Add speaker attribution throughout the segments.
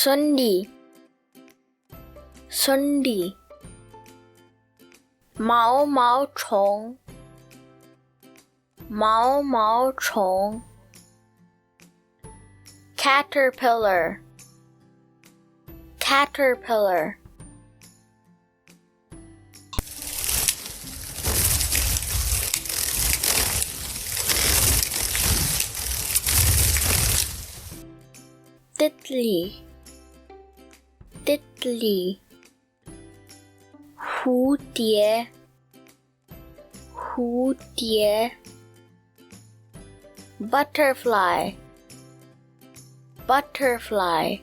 Speaker 1: Sundi, Sundi. Mao Mao Chong, Mao Mao Chong. Caterpillar, Caterpillar. Tiddly, Tiddly. 蝴蝶，蝴蝶。Butterfly, Butterfly.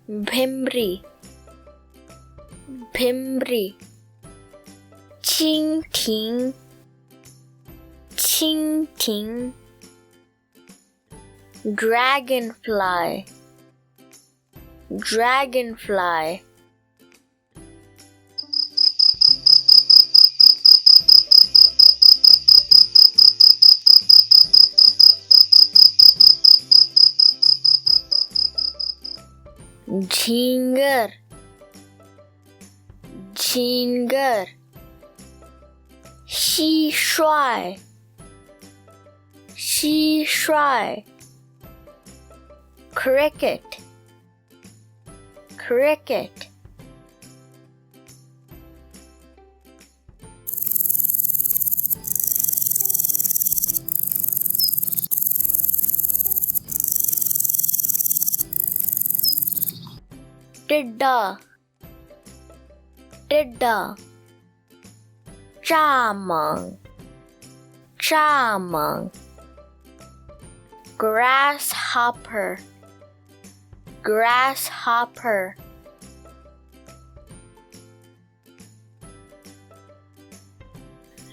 Speaker 1: Bhimri, Bhimri. 蜻蜓，蜻蜓。Dragonfly, Dragonfly. Jhingar, Jhingar. 蟋蟀，蟋蟀。Cricket, Cricket. Tidda, Tidda. 蚱蜢，蚱蜢。Grasshopper, Grasshopper.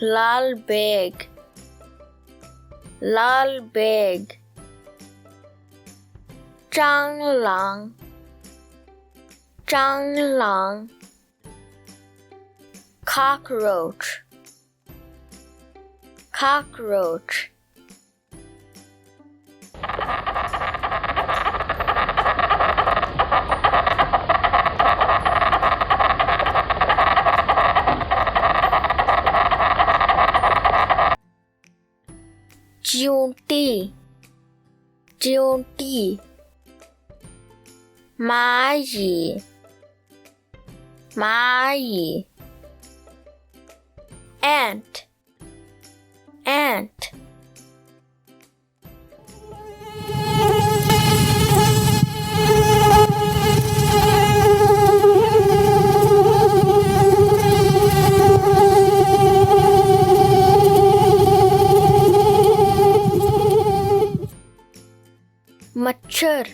Speaker 1: Lal Beg, Lal Beg. 蟑螂，蟑螂。Cockroach, Cockroach. Jiunti, Jiunti. 蚂蚁，蚂蚁。Ant, Ant. Machar,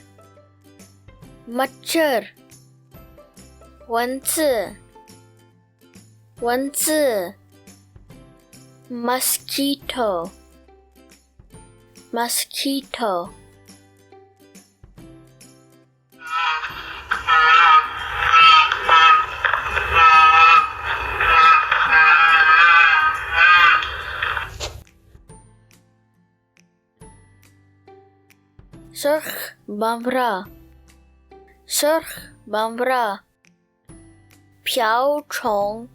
Speaker 1: Machar. 蚊子，蚊子。Mosquito, Mosquito. Surkh Bambra, Surkh Bambra. 瓢虫，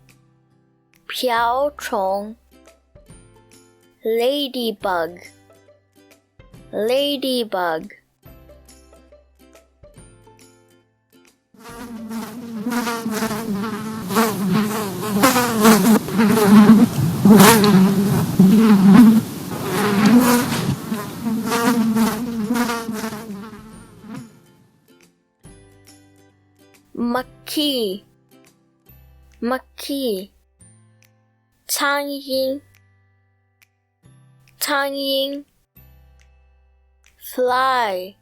Speaker 1: 瓢虫。Ladybug, Ladybug. Maki, Maki. 苍蝇，苍蝇。Fly,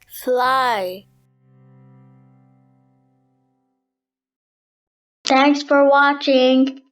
Speaker 1: Fly. Thanks for watching.